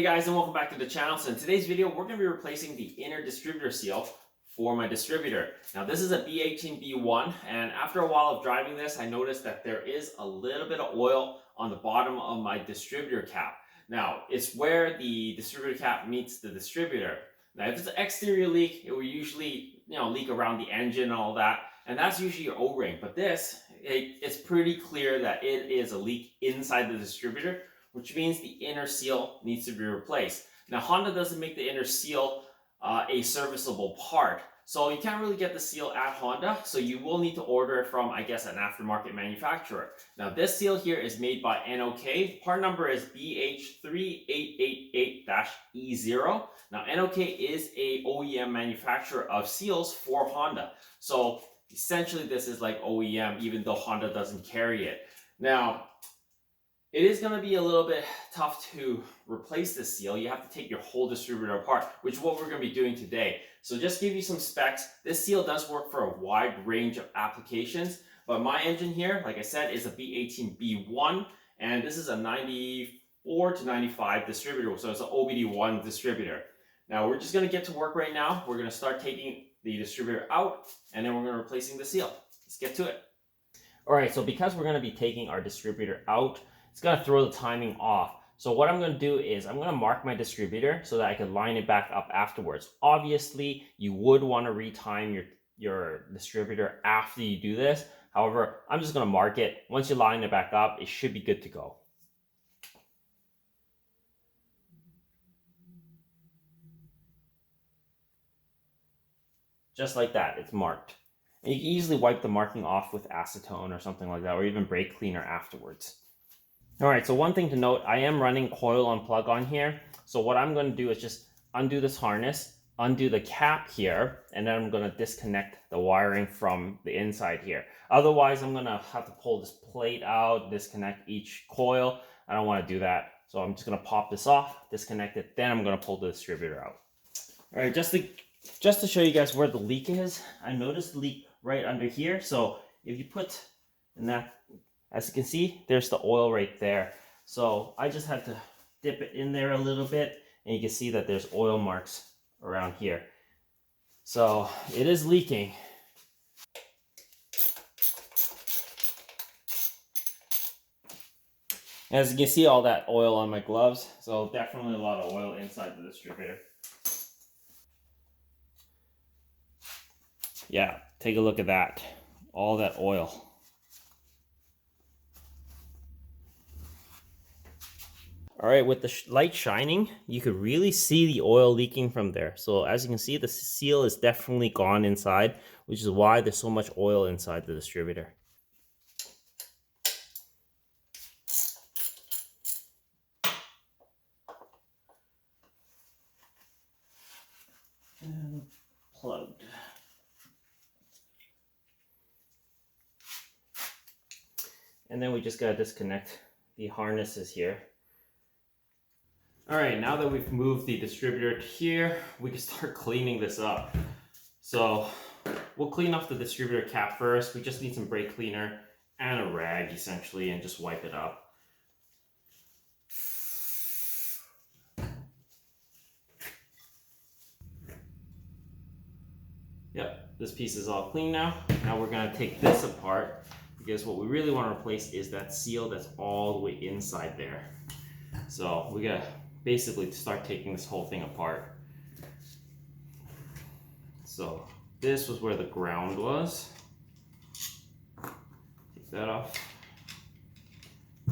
Hey guys, and welcome back to the channel. So in today's video, we're going to be replacing the inner distributor seal for my distributor. Now this is a B18B1, and after a while of driving this, I noticed that there is a little bit of oil on the bottom of my distributor cap. Now it's where the distributor cap meets the distributor. Now if it's an exterior leak, it will usually leak around the engine and all that, and that's usually your O-ring. But this, it's pretty clear that it is a leak inside the distributor, which means the inner seal needs to be replaced. Now Honda doesn't make the inner seal a serviceable part, so you can't really get the seal at Honda, so you will need to order it from, I guess, an aftermarket manufacturer. Now this seal here is made by NOK. Part number is BH3888-E0. Now NOK is a OEM manufacturer of seals for Honda, so essentially this is like OEM, even though Honda doesn't carry it. Now it is going to be a little bit tough to replace this seal. You have to take your whole distributor apart, which is what we're going to be doing today. So just give you some specs. This seal does work for a wide range of applications, but my engine here, like I said, is a B18B1, and this is a 94 to 95 distributor, so it's an OBD1 distributor. Now we're just going to get to work right now. We're going to start taking the distributor out, and then we're going to replacing the seal. Let's get to it. All right, so because we're going to be taking our distributor out, it's going to throw the timing off. So what I'm going to do is I'm going to mark my distributor so that I can line it back up afterwards. Obviously, you would want to retime your distributor after you do this. However, I'm just going to mark it. Once you line it back up, it should be good to go. Just like that, it's marked. And you can easily wipe the marking off with acetone or something like that, or even brake cleaner afterwards. Alright, so one thing to note, I am running coil on plug on here. So what I'm going to do is just undo this harness, undo the cap here, and then I'm going to disconnect the wiring from the inside here. Otherwise, I'm going to have to pull this plate out, disconnect each coil. I don't want to do that. So I'm just going to pop this off, disconnect it, then I'm going to pull the distributor out. Alright, just to show you guys where the leak is, I noticed the leak right under here. So if you put in that, as you can see, there's the oil right there. So I just had to dip it in there a little bit, and you can see that there's oil marks around here. So it is leaking. As you can see, all that oil on my gloves. So definitely a lot of oil inside the distributor. Yeah, take a look at that. All that oil. All right, with the light shining, you could really see the oil leaking from there. So as you can see, the seal is definitely gone inside, which is why there's so much oil inside the distributor. And plugged. And then we just gotta disconnect the harnesses here. All right, now that we've moved the distributor to here, we can start cleaning this up. So we'll clean off the distributor cap first. We just need some brake cleaner and a rag essentially, and just wipe it up. Yep, this piece is all clean now. Now we're gonna take this apart, because what we really want to replace is that seal that's all the way inside there. So we gotta basically start taking this whole thing apart. So this was where the ground was. Take that off.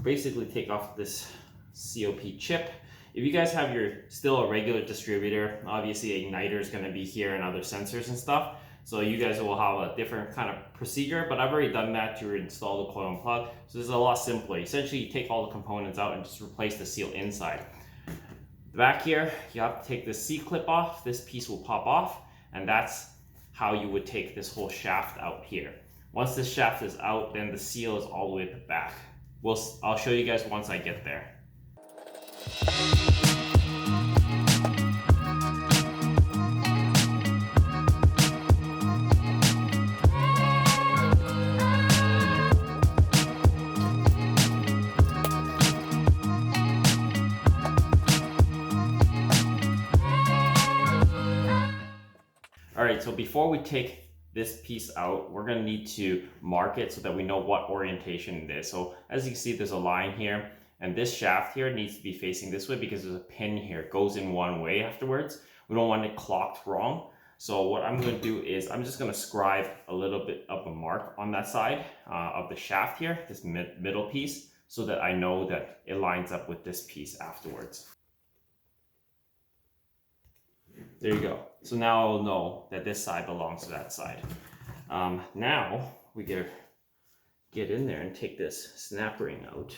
Basically take off this COP chip. If you guys have still a regular distributor, obviously igniter is going to be here and other sensors and stuff. So you guys will have a different kind of procedure, but I've already done that to install the coil and plug. So this is a lot simpler. Essentially, you take all the components out and just replace the seal inside. Back here, you have to take this C-clip off. This piece will pop off, and that's how you would take this whole shaft out here. Once this shaft is out, then the seal is all the way at the back. I'll show you guys once I get there. All right, so before we take this piece out, we're gonna need to mark it so that we know what orientation it is. So as you can see, there's a line here, and this shaft here needs to be facing this way because there's a pin here. It goes in one way afterwards. We don't want it clocked wrong. So what I'm gonna do is I'm just gonna scribe a little bit of a mark on that side of the shaft here, this middle piece, so that I know that it lines up with this piece afterwards. There you go. So now I'll know that this side belongs to that side. Now we get in there and take this snap ring out.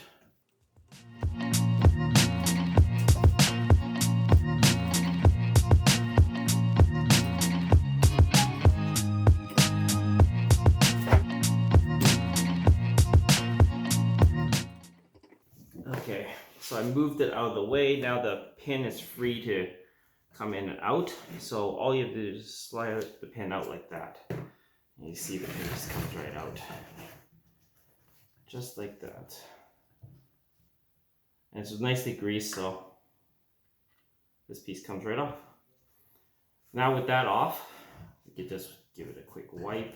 Okay, so I moved it out of the way. Now the pin is free to come in and out. So all you have to do is slide the pin out like that. And you see the pin just comes right out. Just like that. And it's nicely greased, so this piece comes right off. Now with that off, we can just give it a quick wipe.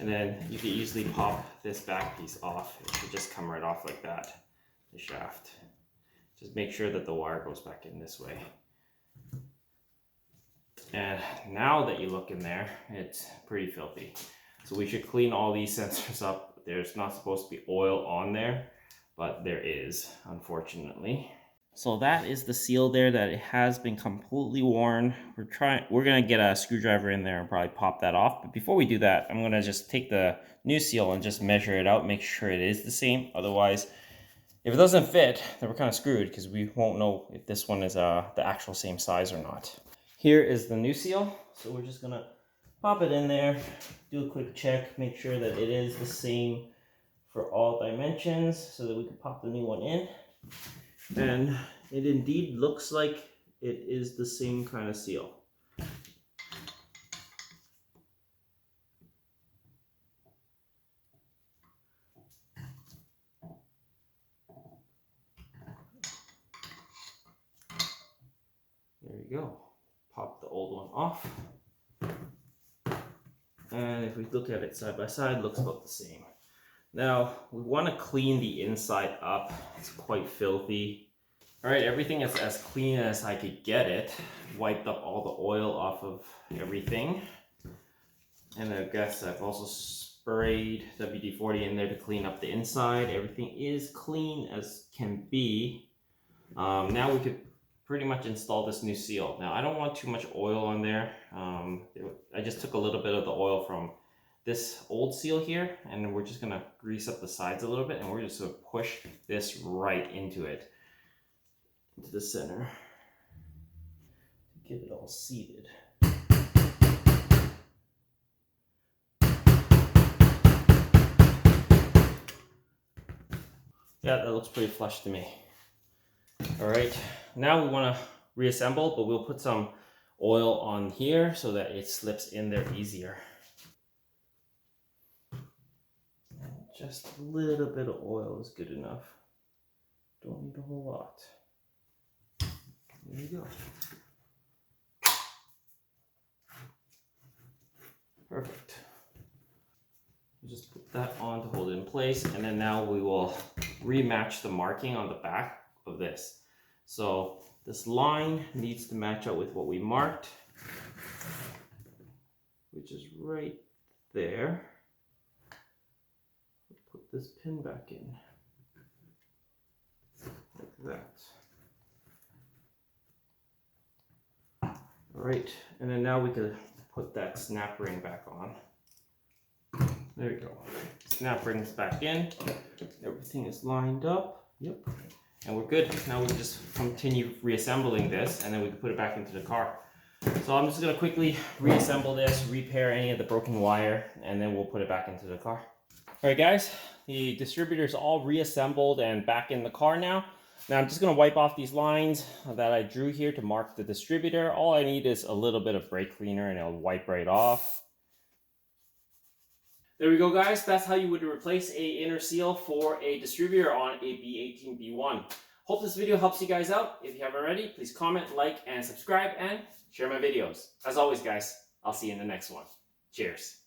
And then you can easily pop this back piece off. It should just come right off like that, the shaft. Just make sure that the wire goes back in this way. And now that you look in there, it's pretty filthy. So we should clean all these sensors up. There's not supposed to be oil on there, but there is, unfortunately. So that is the seal there, that it has been completely worn. We're gonna get a screwdriver in there and probably pop that off. But before we do that, I'm gonna just take the new seal and just measure it out, make sure it is the same. Otherwise, if it doesn't fit, then we're kind of screwed because we won't know if this one is the actual same size or not. Here is the new seal. So we're just gonna pop it in there, do a quick check, make sure that it is the same for all dimensions so that we can pop the new one in. And it indeed looks like it is the same kind of seal. There you go. Pop the old one off. And if we look at it side by side, it looks about the same. Now, we want to clean the inside up. It's quite filthy. All right, everything is as clean as I could get it. Wiped up all the oil off of everything. And I guess I've also sprayed WD-40 in there to clean up the inside. Everything is clean as can be. Now we could pretty much install this new seal. Now, I don't want too much oil on there. I just took a little bit of the oil from this old seal here, and we're just gonna grease up the sides a little bit, and we're just gonna push this right into it, into the center, get it all seated. Yeah, that looks pretty flush to me. All right, now we want to reassemble, but we'll put some oil on here so that it slips in there easier. Just a little bit of oil is good enough. Don't need a whole lot. There you go. Perfect. Just put that on to hold it in place, and then now we will rematch the marking on the back of this. So this line needs to match up with what we marked, which is right there. Put this pin back in, like that. All right, and then now we could put that snap ring back on. There you go. Snap rings back in. Everything is lined up. Yep. And we're good. Now we can just continue reassembling this, and then we can put it back into the car. So I'm just going to quickly reassemble this, repair any of the broken wire, and then we'll put it back into the car. All right, guys, the distributor is all reassembled and back in the car now. Now I'm just going to wipe off these lines that I drew here to mark the distributor. All I need is a little bit of brake cleaner, and it'll wipe right off. There we go, guys. That's how you would replace a inner seal for a distributor on a B18B1. Hope this video helps you guys out. If you haven't already, please comment, like, and subscribe, and share my videos. As always, guys, I'll see you in the next one. Cheers.